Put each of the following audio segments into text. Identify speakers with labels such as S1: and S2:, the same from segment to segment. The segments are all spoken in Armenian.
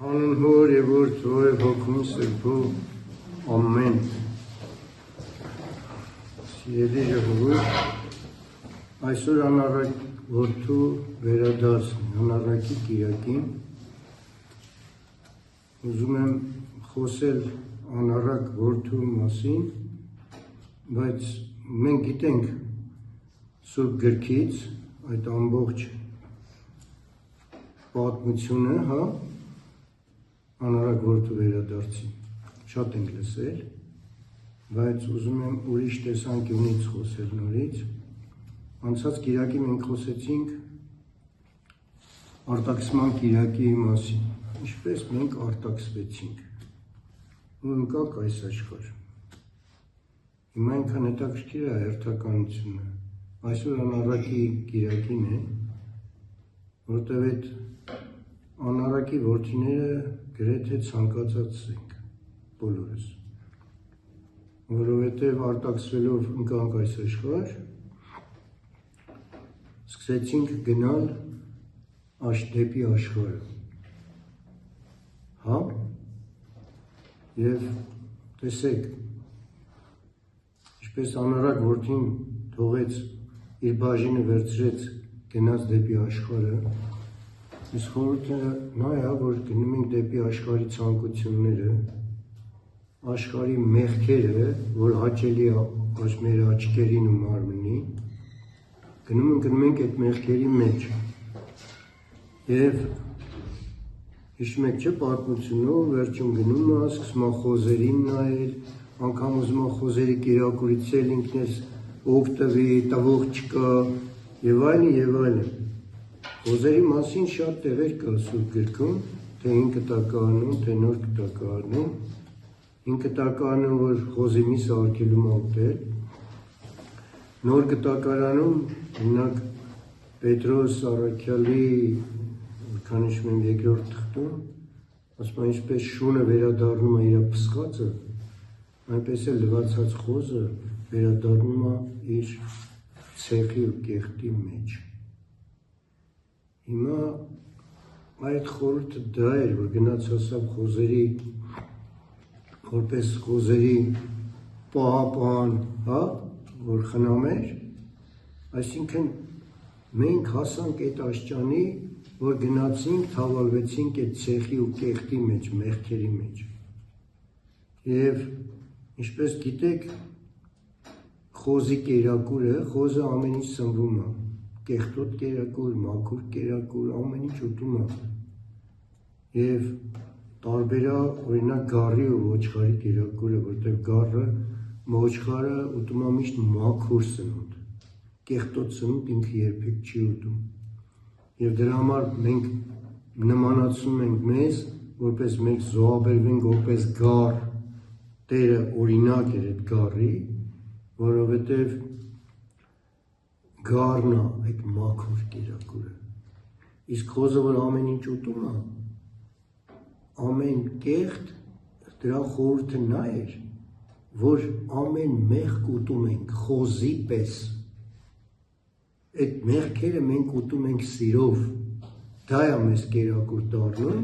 S1: Հանուն Հոր և Որդու և Հոգու Սրբու ամեն։ Սիրելի ժողովուրդ, այսօր անառակ Որդու վերադարձն, անառակի կիրակին, ուզում եմ խոսել անառակ Որդու մասին, բայց մենք գիտենք Սուրբ գրքից այդ ամբողջ պատմությունը, անառակ Որդու վերադարձի, շատ ենք լսել, բայց ուզում եմ ուրիշ տեսանկյունից խոսել նորից։ Անցած կիրակի մենք խոսեցինք արտաքսման կիրակի մասին, ինչպես մենք արտաքսվեցինք ու ընկանք այս աշխարհ։ Հիմա այնքան հետաքրքիր է հերթականությունը, այսօր անառակի կիրակին է, որտեղ այդ անառակի որդիները գրեթե ցանկացած ենք բոլորս, որովհետև արտաքսվելով ընկանք այս աշխարհ, սկսեցինք գնալ դեպի աշխարհը, եւ տեսեք, ինչպես անառակ որդին թողեց իր բաժինը վերցրեց գնաց դեպի աշխարհը, Ես խորհուրդը նա է, որ գնում ենք դեպի աշխարհի ցանկությունները, աշխարհի մեղքերը, որ հաճելի է մեր աչքերին ու մարմնին, գնում ենք այդ մեղքերի մեջ։ Եվ հիշում եք չէ պատմությունով, վերջում գնում է, սկսում է խոզերին նայել, անգամ ուզում է խոզերի կերակուրից էլ ինքնես օգտվի, տվող չկա, եւ այլն եւ այլն։ Խոզերի մասին շատ տեղեր կա Սուրբ գրքում, թե հին կտակարանում, թե նոր կտակարանում, հին կտակարանում, որ խոզի միսը արգելում է ուտել, նոր կտակարանում, օրինակ Պետրոս Առաքյալի, որքան հիշում եմ երկրորդ թղթում, ասում է ինչպես շունը վերադառնում է իր փսխածը, այնպես էլ լվացած խոզը վերադառնում է իր ցեխի ու կեղտի մեջ։ Հիմա այդ խորհուրդը դա էր, որ գնաց հասավ խոզերի, որպես խոզերի պահապան, որ խնամեր, այսինքն մենք հասանք այդ աշխարհի, որ գնացինք, թավալվեցինք այդ ցեխի ու կեղտի մեջ, մեղքերի մեջ։ Եվ ինչպես գիտեք, խոզի կերակուրը, խոզը ամեն ինչ սնվում է, կեղտոտ կերակուր, մաքուր կերակուր, ամեն ինչ ուտում է։ Եվ տարբեր է օրինակ գառի ու ոչխարի կերակուրը, որտեղ գառը, ոչխարը ուտում է միշտ մաքուր սնունդ, կեղտոտ սնունդ ինքը երբեք չի ուտում։ Եվ դրա համար մենք նմանացնում ենք մեզ, որպես մենք զոհաբերվենք որպես գառ, Տերը օրինակ էր այդ գառի, որովհետև գառն է այդ մաքուր կերակուրը, իսկ խոզը, որ ամեն ինչ ուտում է, ամեն կեղտ, դրա խորհուրդը նա էր, որ ամեն մեղք ուտում ենք խոզի պես, այդ մեղքերը մենք ուտում ենք սիրով, դա է մեզ կերակուր դառնում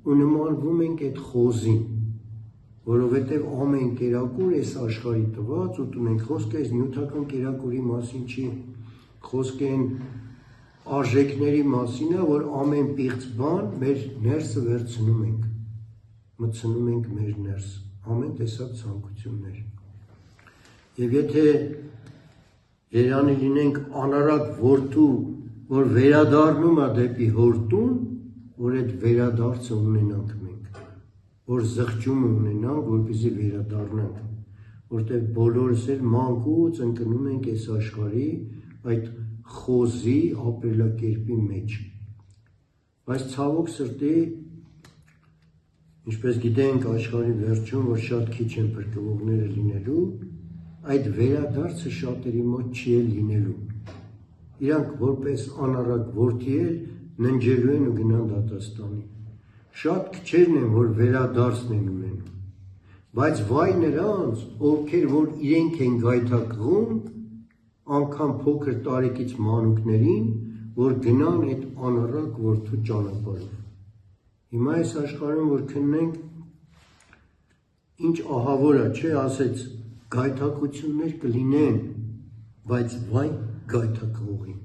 S1: ու նմանվում ենք այդ խոզին, որովհետև ամեն կերակուր այս աշխարհի տված ուտում ենք, խոսքը այս նյութական կերակուրի մասին չի, խոսքը այն արժեքների մասին է, որ ամեն պիղծ բան մեր ներսը վերցնում ենք, մտցնում ենք մեր ներս, ամեն տեսակ ցանկություններ։ Եվ եթե երանի լինենք անառակ որդու, որ վերադառնում է դեպի հորտուն, որ այդ վերադարձը ունենանք մենք, որ զղջում ունենանք, որպեսզի վերադառնանք, որտեղ բոլորս էլ մանկուց ընկնում ենք այս աշխարհի այդ խոզի ապրելակերպի մեջ։ Բայց ցավոք սրտի, ինչպես գիտենք աշխարհի վերջում, որ շատ քիչ են փրկվողները լինելու, այդ վերադարձը շատերի մոտ չի էլ լինելու։ Իրանք որպես անառակ որդի էլ ննջելու են ու գնան դատաստանի։ Շատ քչերն են, որ վերադարձն են ունենում, բայց վայ նրանց, ովքեր որ իրենք են գայթակղում, անգամ փոքր տարեկից մանուկներին, որ գնան այդ անառակ որդու ճանապարհով։ Հիմա այս աշխարհում որ քննենք ինչ ահավոր է, չէ, ասեց գայթակղություններ կլինեն, բայց վայ գայթակղողին։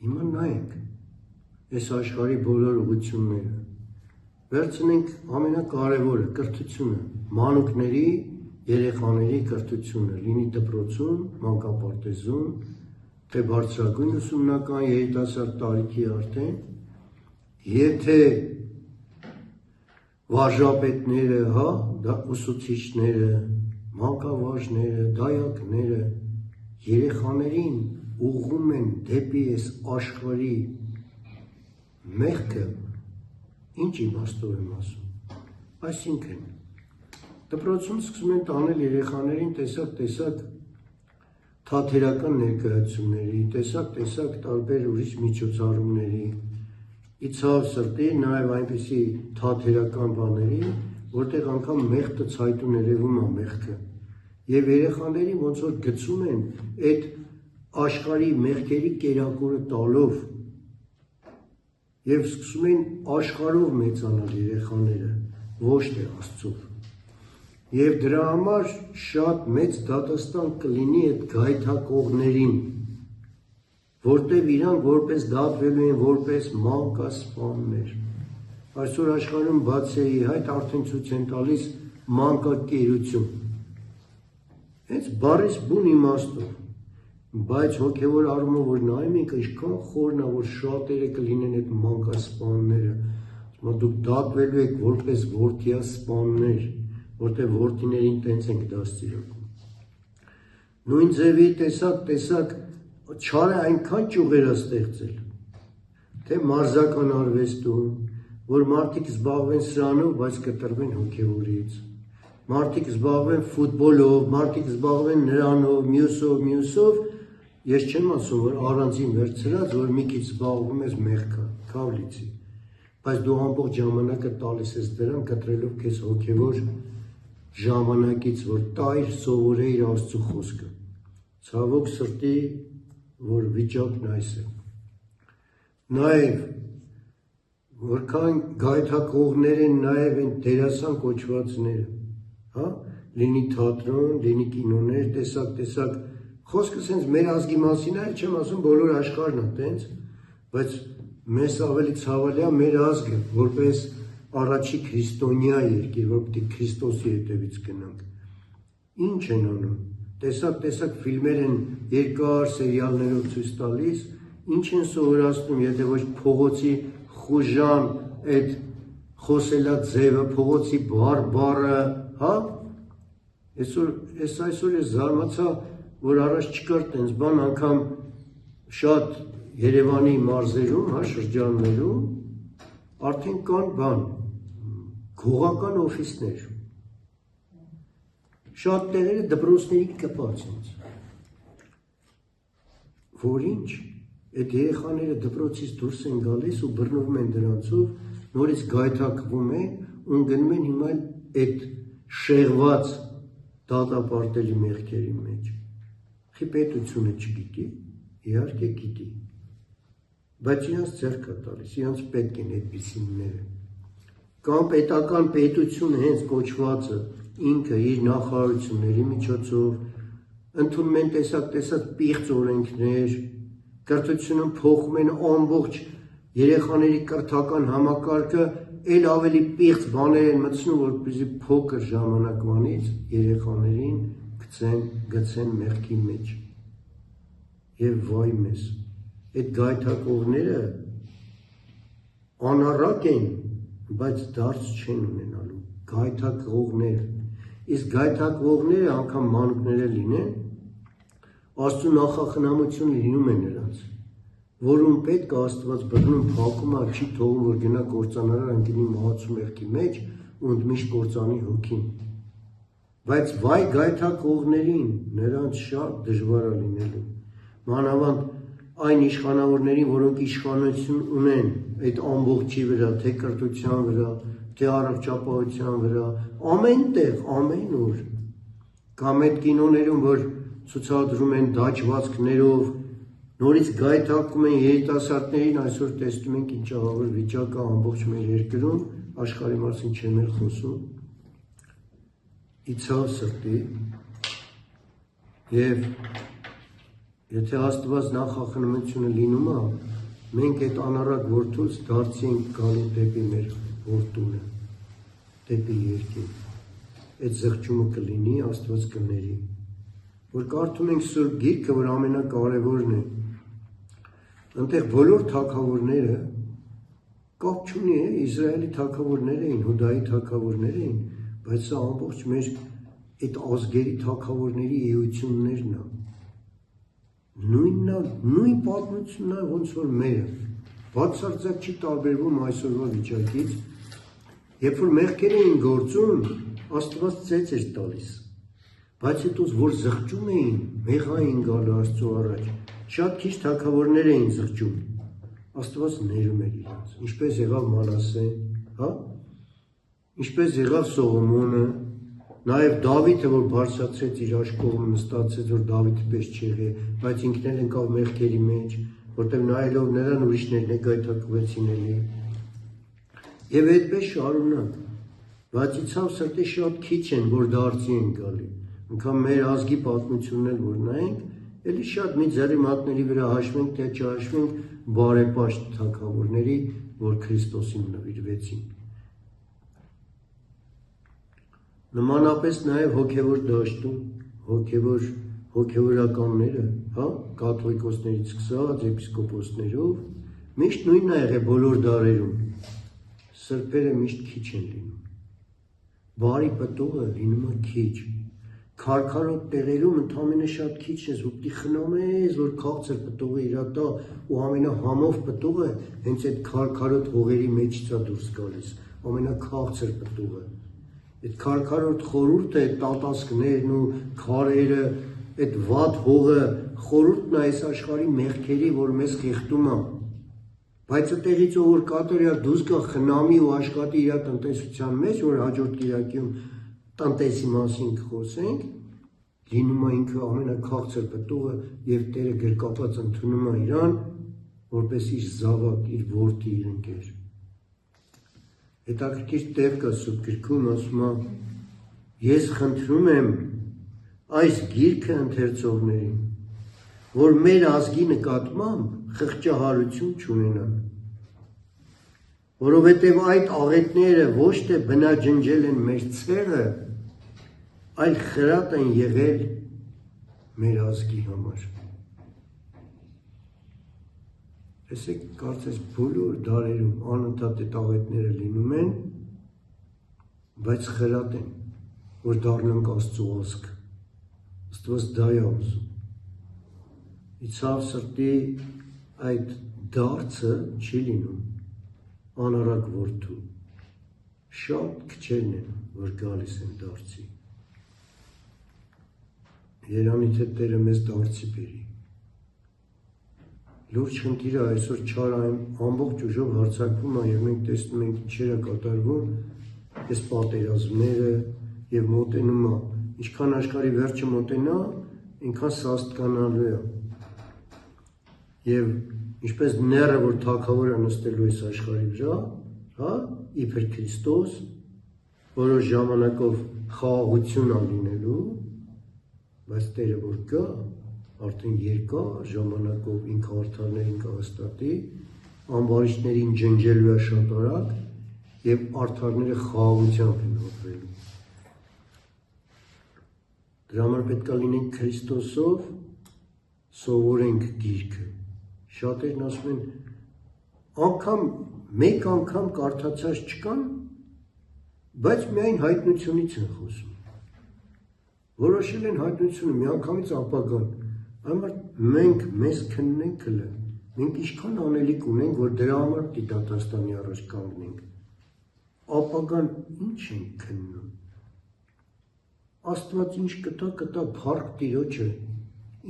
S1: Հիմա նայենք այս աշխարհի բոլոր ուղղությունները, վերցնենք ամենակարևորը կրթությունը, մանուկների, երեխաների կրթությունը, լինի դպրոցում, մանկապարտեզում, թե բարձրագույն ուսումնական երիտասարդ տարիքի արդեն, եթե վարժապետները, հա, ուսուցիչները, մանկավարժները, դայակները երեխաներին ուղղում են դեպի այս աշխարհի մեղքը, ինչ իմաստով եմ ասում, այսինքն դպրոցում սկսում են տանել երեխաներին տեսակ թատերական ներկայացումների, տեսակ տարբեր ուրիշ միջոցառումների, իցավ սրտի նաև այնպիսի թատերական բաների, որտեղ անգամ մեղքը ցայտուն երևում է մեղքը, եւ երեխաներին ոնց որ գցում են այդ աշխարհի մեղքերի կերակուրը տալով եւ սկսում են աշխարհով մեծանալ երեխաները, ոչ թե Աստծով։ Եվ դրա համար շատ մեծ դատաստան կլինի այդ գայթակղողներին, որտեղ իրանք որպես դատվելու են որպես մանկասպաններ։ Այսօր աշխարհում բացեի հայտ արդեն ցույց են տալիս մանկակերություն։ Հենց բառից բուն իմաստով, բայց հոգևոր առումով որ նայում ենք, ինչքան խորն է, որ շատերը կլինեն այդ մանկասպանները, դուք դատվելու եք որպես որդիասպաններ, որտեղ որդիներին տենց ենք դաստիարակում։ Նույն ձևի տեսակ չարը այնքան ճյուղեր է ստեղծել, թե մարզական արվեստում, որ մարդիկ զբաղվեն սրանով, բայց կտրվեն հոգևորից, մարդիկ զբաղվեն ֆուտբոլով, մարդիկ զբաղվեն նրանով, մյուսով, ես չեմ ասում, որ առանձին վերցրած, որ մի քիչ զբաղվում ես մեղքա, քավլիցի, բայց դու ամբողջ ժամանակը տալիս ես դրան, կտրելով քեզ հոգևոր ժամանակից, որ տայր սովորեիր Աստծո խոսքը, ցավոք սրտի, որ վիճակն այս է, նաև, որքան գայթակղողներ են նաև են դերասան կոչվածները, հա, լինի թատրոն, լինի կինոներ, տեսակ, խոսքը սենց մեր ազգի մասին է, չեմ ասում բոլոր աշխարհն է տենց, բայց մեզ ավելի ցավալի է մեր ազգը, որպես առաջի քրիստոնյա երկիր, որ պիտի Քրիստոսի հետևից գնանք, ինչ են անում, տեսակ ֆիլմեր են երկար սերիալներով ցույց տալիս, ինչ են սովորացնում, եթե ոչ փողոցի խուժան, այդ խոսելա ձևը, փողոցի բառը, հա, այսօր ես զարմացա, որ առաջ չկար տենց բան, անգամ շատ Երևանի մարզերում, հա, շրջաններում, արդեն կան բան, գողական օֆիսներ, շատ տեղերը դպրոցների կպած ինձ, որ ինչ, այդ երեխաները դպրոցից դուրս են գալիս ու բռնվում են դրանցով, նորից գայթակղվում են ու գնում են հիմա այդ շեղված դատապարտելի մեղքերի մեջ, խի պետությունը չգիտի, իհարկե գիտի, բայց իրանց ձեռք է տալիս, իրանց պետք են այդպիսինները, կամ պետական պետություն հենց կոչվածը, ինքը իր նախարարությունների միջոցով, ընդունում են տեսակ պիղծ օրենքներ, կրթությունում փոխում են ամբողջ երեխաների կրթական համակարգը, էլ ավելի պիղծ բաներ են մտցնում, որպեսզի փոքր ժամանակվանից երեխաներին գցեն մեղքի մեջ, և վայ մեզ, այդ գայթակղողները անառակ են, բայց դարձ չեն ունենալու, գայթակղողները, իսկ գայթակղողները անգամ մանուկները լինեն, Աստծո նախախնամություն լինում է նրանց, որում պետք է Աստված բռնում փակում է, չի թողում, որ գնա կործանարար ընկնի մահացու մեղքի մեջ ու ընդմիշտ կործանի հոգին, բայց վայ գայթակղողներին, նրանց շատ դժվար է լինելու, մանավանդ այն իշխանավորներին, որոնք իշխանություն ունեն այդ ամբողջի վրա, թե կրթության վրա, թե առողջապահության վրա, ամեն տեղ, ամեն օր, կամ այդ կինոներում, որ ցուցադրում են դաջվածքներով, Նորից գայթակղում են երիտասարդներին, այսօր տեսնում ենք ինչ ահավոր վիճակը ամբողջ մեր երկրում, աշխարհի մասին չեմ էլ խոսում, իցավ սրտի, եւ եթե Աստված նախախնամությունը լինում է, մենք այդ անառակ որդուց դարձի ենք գալու դեպի մեր որդունը, դեպի երկին, այդ զղջումը կլինի, Աստված կների, որ կարդում ենք Սուրբ Գիրքը, որ ամենակարևորն է, այնտեղ բոլոր թագավորները կապ չունի է, Իսրայելի թագավորներ էին, Հուդայի թագավորներ էին, բայց սա ամբողջ մեր այդ ազգերի թագավորների էություններն է, նույն պատմությունն է, ոնց որ մերը, բացարձակ չի տարբերվում այսօրվա վիճակից, երբ որ մեղքեր էին գործում, Աստված ծեծ էր տալիս, բայց հետո որ զղջում էին, մեղա էին գալու Աստծո առաջ, շատ քիչ թագավորներ էին զղջում, Աստված ներում էր իրենց, ինչպես եղավ Մանասեն, հա? Ինչպես եղավ Սողոմոնը, նաև Դավիթը, որ բարձրացրեց իր աշխողը, նստացեց, որ Դավիթը պես չեղե, բայց ինքն էլ ընկավ մեղքերի մեջ, որտեղ նայելով նրան ուրիշներն է գայթակղվեցին էլի։ Եվ այդպես շարունակ, բայց իցավ սրտի շատ քիչ են, որ դարձի են գալի, անգամ մեր ազգի պատմությունն էլ որ նայենք, էլի շատ մի ձեռի մատների վրա հաշվենք, թե չհաշվենք բարեպաշտ թագավորների, որ Քրիստոսին նվիրվեցին։ Նմանապես նաև հոգևոր դաշտում, հոգևորականները, հա, կաթողիկոսներից սկսած, եպիսկոպոսներով, միշտ նույնն է եղել բոլոր դարերում, սրբերը միշտ քիչ են լինում, բարի պտուղը լինում է քիչ, քարքարոտ տեղերում ընդամենը շատ քիչ ես, որ պիտի խնամես, որ քաղցր պտուղը իրա տա ու ամենահամով պտուղը հենց այդ քարքարոտ հողերի մեջից է դուրս գալիս, ամենաքաղցր պտուղը։ Այդ քարքարոտ խորհուրդը, այդ տատասկներն ու քարերը, այդ վատ հողը խորհուրդն է այս աշխարհի մեղքերի, որ մեզ խեղդում է։ Բայց այդտեղից ով որ կատարյալ դուրս գա խնամի ու աշխատի իր տնտեսության մեջ, որ հաջորդ կիրակում տնտեսի մասին խոսենք, լինում է ինքը ամենաքաղցր պտուղը եւ Տերը գրկապած ընդունում է իրան, որպես իր զավակ, իր որդի, իր ընկեր։ Հետաքրքիր տեղ կա Սուրբ Գրքում, ասում է. ես խնդրում եմ այս գիրքը ընթերցողներին, որ մեր ազգի նկատմամբ խղճահարություն չունենան, որովհետև այդ աղետները ոչ թե բնաջնջել են մեր ցեղը, այլ խրատ են եղել մեր ազգի համար։ Տեսեք, կարծես բոլոր դարերում անընդհատ այդ աղետները լինում են, բայց խրատ են, որ դառնանք Աստծո ազգ։ Աստված դա է ուզում։ Իցավ սրտի այդ դարձը չի լինում անառակ որդու, շատ քչերն են, որ գալիս են դարձի։ Երանի թե Տերը մեզ դարձի բերի։ Լուրջ խնդիրը այսօր չար ամբողջ ուժով հարձակվում է, եւ մենք տեսնում ենք ինչեր է կատարվում, այս պատերազմները եւ մոտենում է, ինչքան աշխարհի վերջը մոտենա, այնքան սաստկանալու է։ Եվ ինչպես ները, որ թագավոր է նստելու այս աշխարհի վրա, հա, իբր Քրիստոս, որոշ ժամանակով խաղաղություն է լինելու, բայց Տերը որ կա, արդեն երկար ժամանակով ինքը արդարներին կհաստատի, ամբարիշտներին ջնջելու է շատ արագ եւ արդարները խաղաղությամբ են ապրելու։ Դրա համար պետք է լինենք Քրիստոսով, սովորենք գիրքը։ Շատերն ասում են, մեկ անգամ կարդացած չկան, բայց միայն հայտնությունից են խոսում։ Որոշել են հայտնությունը միանգամից ապագան, համար մենք մեզ քննենք հլը, մենք ինչքան անելիք ունենք, որ դրա համար պիտի դատաստանի առաջ կանգնենք, ապագան ինչ ենք քննում, Աստված ինչ կտա փառք Տիրոջը,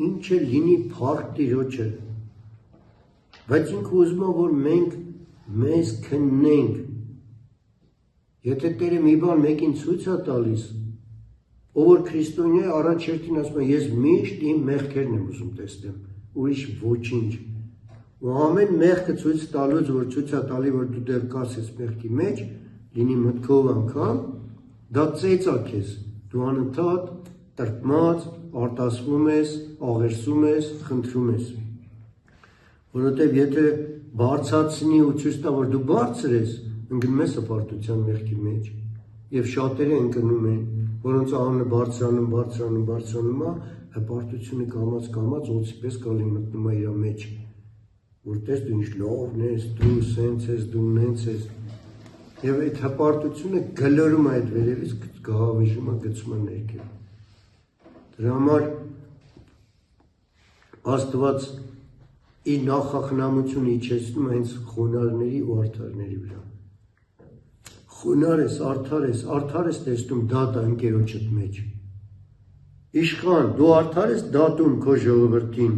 S1: ինչ է լինի փառք Տիրոջը, բայց ինքը ուզում է, որ մենք մեզ քննենք, եթե Տերը մի բան մեկին ցույց է տալիս, ով որ քրիստոնյա է առաջերտին ասում է, ես միշտ իմ մեղքերն եմ ուզում տեսնեմ, ուրիշ ոչինչ։ Ու ամեն մեղքը ցույց տալուց, որ ցույց է տալի, որ դու դեռ կաս ես մեղքի մեջ, լինի մտքով անգամ, դա ծեծ է քեզ, դու անընդհատ տրտմած, արտասվում ես, աղերսում ես, խնդրում ես։ Որովհետև եթե բարձրացնի ու ցույց տա, որ դու բարձր ես, ընկնում ես հպարտության մեղքի մեջ։ Եվ շատերը ընկնում են, որոնց անունը բարձրանում է, հպարտությունը կամաց օձի պես գալի մտնում է իր մեջ, որտես դու ինչ լավն ես, դու սենց ես, դու նենց ես, եւ այդ հպարտությունը գլորում է այդ վերևից, գահավիժում է, գցում է ներքև։ Դրա համար Աստված իր նախախնամությունը իջեցնում է հենց խոնարհների ու արդարների վրա։ Խոնարհ ես, արդար ես տեսնում դատը ընկերոջդ մեջ։ Իշխան, դու արդար ես դատում քո ժողովրդին։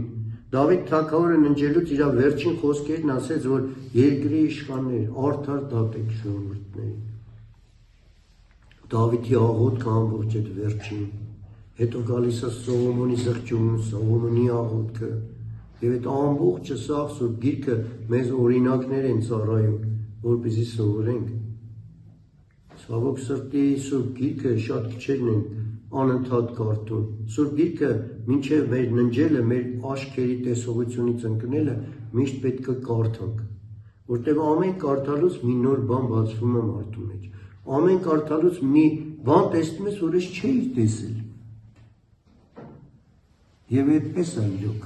S1: Դավիթ թագավորը ննջելուց իր վերջին խոսքերն ասեց, որ երկրի իշխաններ, արդար դատեք ժողովուրդներին։ Դավիթի աղոթքը ամբողջ այդ վերջին, հետո գալիս է Սողոմոնի զղջումն, Սողոմոնի աղոթքը, եւ այդ ամբողջը սաղ Սուրբ Գիրքը մեզ օրինակներ են ծառայում, որպեսզի սովորենք։ Ցավոք սրտի Սուրբ Գիրքը շատ քիչերն են անընդհատ կարդում։ Սուրբ Գիրքը մինչև մեր ննջելը, մեր աչքերի տեսողությունից ընկնելը միշտ պետք է կարդանք, որտեղ ամեն կարդալուց մի նոր բան բացվում է մարդու մեջ։ Ամեն կարդալուց մի բան տեսնում ես, որ ես չէի տեսել։ Եվ այդպես է իրոք։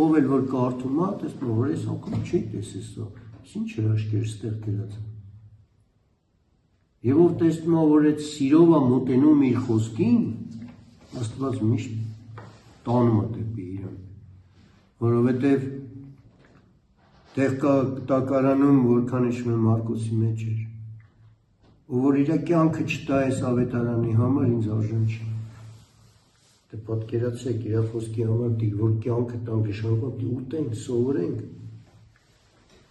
S1: Ով էլ որ կարդում է, տեսնում որ ես անգամ չի տեսել սա, ինչ հրաշքեր ստեղ գրած։ Եվ ով տեսնում է, որ այդ սիրով է մոտենում իր խոսքին, Աստված միշտ տանում է դեպի իրան, որովհետև տեղ կա տակարանում, որքան հիշում եմ Մարկոսի մեջ էր, ու որ իր կյանքը չտա այս ավետարանի համար ինձ արժան չի։ Դե պատկերացրեք իր խոսքի համար որ կյանքը տանք նշանակում է ուտենք, սովորենք։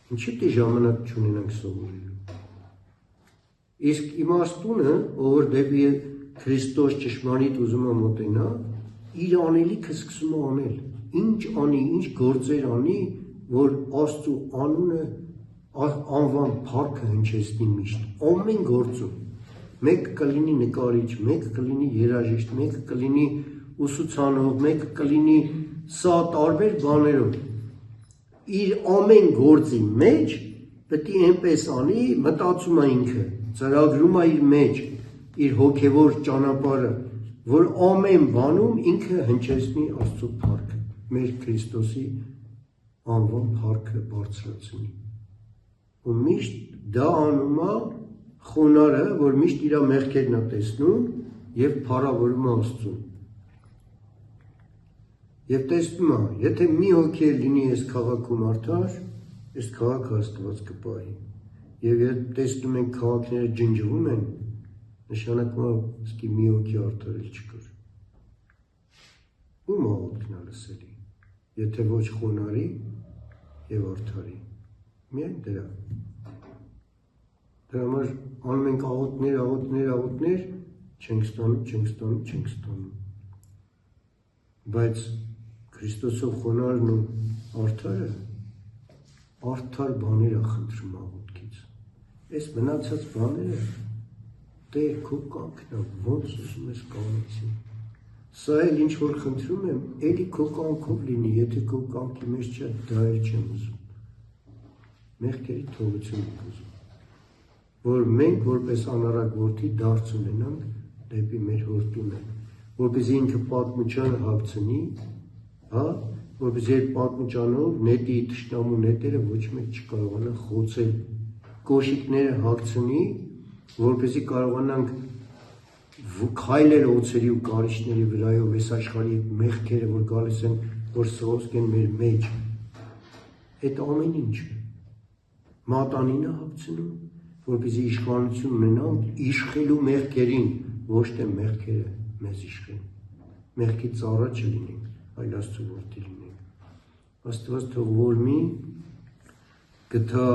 S1: Ինչի՞ դե ժամանակ չունենանք սովորելու։ Իսկ իմաստունը, ով որ դեպի Քրիստոս ճշմարիտ ուզում է մոտենա, իր անելիքը սկսում է անել։ Ինչ անի, ինչ գործեր անի, որ Աստծո անունը անվան փառքը հնչեցնի միշտ։ Ամեն գործում։ Մեկը կլինի նկարիչ, մեկը կլինի երաժիշտ, մեկը կլինի ուսուցանող, մեկը կլինի սա տարբեր բաներով։ Իր ամեն գործի մեջ պետք է այնպես անի, մտածում է ինքը, ծրագրում է իր մեջ, իր հոգևոր ճանապարհը, որ ամեն բանում ինքը հնչեցնի Աստծո փառքը, մեր Քրիստոսի անվան փառքը բարձրացնի։ Ու միշտ դա անում է խոնարհը, որ միշտ իր մեղքերն է տեսնում եւ փառավորում է Աստծուն։ Եվ տեսնում է, եթե մի հոգի լինի այս քաղաքում արդար, այս քաղաքը Աստված կպահի։ Եվ երբ տեսնում ենք քաղաքները ջնջվում են, նշանակում է իսկի մի հոգի արդար չկար։ Ում աղոթքն է լսելի, եթե ոչ խոնարհի եւ արդարի։ Միայն դրա։ Դրա համար անում ենք աղոթքներ, չենք ստանում։ Բայց Քրիստոսով խոնարհն ու արդարը արդար բաներ է խնդրում աղոթքից։ Այս մնացած բաները Տեր քո կամքն է, ոնց ուզում ես կանեցի։ Սա էլ ինչ որ խնդրում եմ, էլի քո կամքով լինի, եթե քո կամքի մեջ չէ, դա էլ չեմ ուզում։ Մեղքերի թողություն եմ ուզում, որ մենք որպես անառակ որդի դարձ ունենանք դեպի մեր հորտունը, որպեսզի ինքը պատմությանը հագցնի, որպեսզի այդ պատմությանով նետի թշնամու նետերը ոչ մեկ չկարողանա խոցել, կոշիկները հագցնի, որպեսզի կարողանանք քայլել օձերի ու կարիճների վրայով այս աշխարհի մեղքերը, որ գալիս են, որ սոսկ են մեր մեջ, այդ ամեն ինչը մատանին է հագցնում, որպեսզի իշխանություն ունենանք իշխելու մեղքերին, ոչ թե մեղքերը մեզ իշխեն, մեղքի ծառա չլինենք, այլ Աստծո որդի լինենք։ Աստված թող որ մի գթա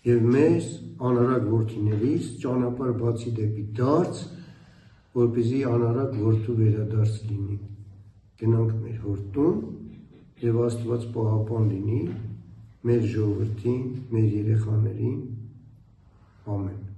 S1: եւ մեզ անառակ որդիներից ճանապարհ բացի դեպի դարձ, որպեսզի անառակ որդու վերադարձ լինի։ Գնանք մեր հորտուն եւ Աստված պահապան լինի մեր ժողովրդին, մեր երեխաներին, ամեն։